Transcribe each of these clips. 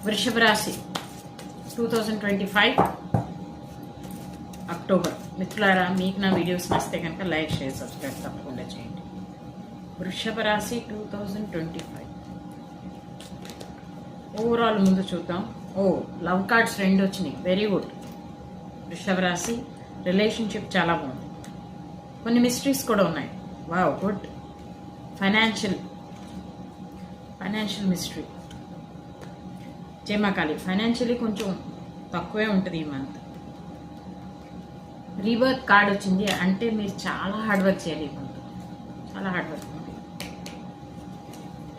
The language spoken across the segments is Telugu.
వృషభ రాశి 2025 అక్టోబర్. మిత్రులారా, మీకు నా వీడియోస్ నచ్చితే కనుక లైక్, షేర్, సబ్స్క్రైబ్ తప్పకుండా చేయండి. వృషభ రాశి 2025 ఓవరాల్ ముందు చూద్దాం. లవ్ కార్డ్స్ 2 వచ్చినాయి, వెరీ గుడ్. వృషభ రాశి రిలేషన్షిప్ చాలా బాగుంది. కొన్ని మిస్టరీస్ కూడా ఉన్నాయి, వావ్, గుడ్. Financial mystery. జయమాకాళి, ఫైనాన్షియలీ కొంచెం తక్కువే ఉంటుంది ఈ మంత్. రీబర్త్ కార్డ్ వచ్చింది, అంటే మీరు చాలా హార్డ్ వర్క్ చేయాలి ఈ మంత్, చాలా హార్డ్ వర్క్ ఉంది.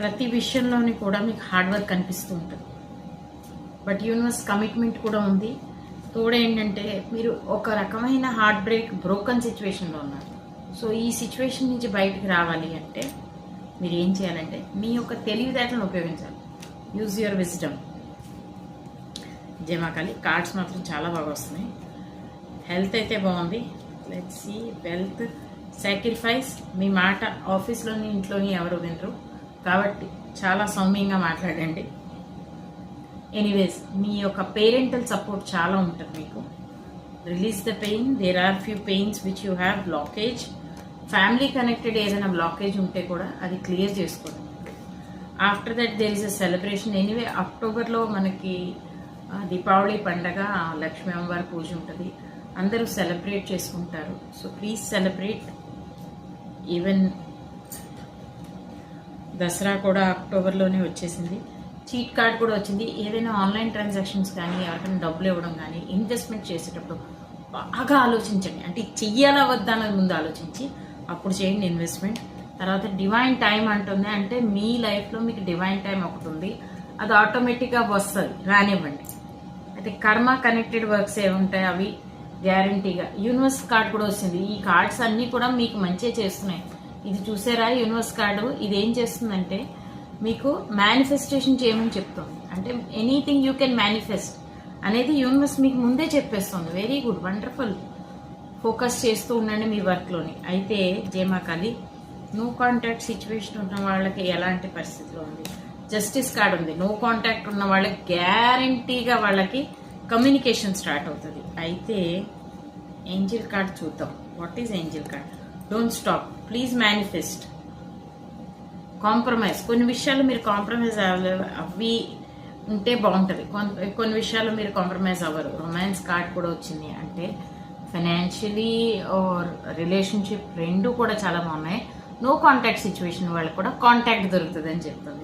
ప్రతి విషయంలోని కూడా మీకు హార్డ్ వర్క్ కనిపిస్తూ ఉంటుంది. బట్ యూనివర్స్ కమిట్మెంట్ కూడా ఉంది. తోడేంటంటే మీరు ఒక రకమైన బ్రోకన్ సిచ్యువేషన్లో ఉన్నారు. సో ఈ సిచ్యువేషన్ నుంచి బయటికి రావాలి అంటే మీరు ఏం చేయాలంటే మీ యొక్క తెలివితేటలను ఉపయోగించాలి. Use your wisdom. జయమాకాళి, కార్డ్స్ మాత్రం చాలా బాగా వస్తున్నాయి. హెల్త్ అయితే బాగుంది. Let's see. Wealth, sacrifice. మీ మాట ఆఫీస్లోని ఇంట్లోని ఎవరు వినరు కాబట్టి చాలా సౌమ్యంగా మాట్లాడండి. ఎనీవేస్, మీ యొక్క పేరెంటల్ సపోర్ట్ చాలా ఉంటుంది మీకు. Release the pain. There are few pains which you have. Blockage, family connected ఏదైనా బ్లాకేజ్ ఉంటే కూడా అది క్లియర్ చేసుకోండి. After that there is a celebration. Anyway, అక్టోబర్లో మనకి దీపావళి పండగ, లక్ష్మీ అమ్మవారి పూజ ఉంటుంది. అందరూ సెలబ్రేట్ చేసుకుంటారు. So please celebrate. Even Dasara కూడా అక్టోబర్లోనే వచ్చేసింది. చీట్ కార్డ్ కూడా వచ్చింది. ఏదైనా ఆన్లైన్ ట్రాన్సాక్షన్స్ కానీ, ఎవరికైనా డబ్బులు ఇవ్వడం కానీ, ఇన్వెస్ట్మెంట్ చేసేటప్పుడు బాగా ఆలోచించండి. అంటే చెయ్యాలా వద్దా అన్నది ముందు ఆలోచించి అప్పుడు చేయండి ఇన్వెస్ట్మెంట్. తర్వాత డివైన్ టైం అంటుంది, అంటే మీ లైఫ్లో మీకు డివైన్ టైం ఒకటి ఉంది, అది ఆటోమేటిక్గా వస్తుంది, రానివ్వండి. అయితే కర్మ కనెక్టెడ్ వర్క్స్ ఏముంటాయి అవి గ్యారంటీగా. యూనివర్స్ కార్డ్ కూడా వచ్చింది. ఈ కార్డ్స్ అన్నీ కూడా మీకు మంచిగా చేస్తున్నాయి. ఇది చూసారా యూనివర్స్ కార్డు? ఇది ఏం చేస్తుందంటే మీకు మేనిఫెస్టేషన్ చేయమని చెప్తుంది. అంటే ఎనీథింగ్ యూ కెన్ మేనిఫెస్ట్ అనేది యూనివర్స్ మీకు ముందే చెప్పేస్తుంది. Very good, wonderful. ఫోకస్ చేస్తూ ఉండండి మీ వర్క్లోని. అయితే జయమాకాళి, నో కాంటాక్ట్ సిచ్యువేషన్ ఉన్న వాళ్ళకి ఎలాంటి పరిస్థితిలో ఉంది? జస్టిస్ కార్డ్ ఉంది. నో కాంటాక్ట్ ఉన్న వాళ్ళకి గ్యారంటీగా వాళ్ళకి కమ్యూనికేషన్ స్టార్ట్ అవుతుంది. అయితే ఏంజిల్ కార్డ్ చూద్దాం. What is angel card? Don't stop, please manifest. Compromise. కొన్ని విషయాలు మీరు కాంప్రమైజ్ అవి ఉంటే బాగుంటుంది. కొన్ని విషయాలు మీరు కాంప్రమైజ్ అవ్వరు. రొమాన్స్ కార్డ్ కూడా వచ్చింది, అంటే ఫైనాన్షియలీ ఆర్ రిలేషన్షిప్ 2 కూడా చాలా బాగున్నాయి. నో కాంటాక్ట్ సిచ్యువేషన్ వాళ్ళకి కూడా కాంటాక్ట్ దొరుకుతుంది అని చెప్తుంది.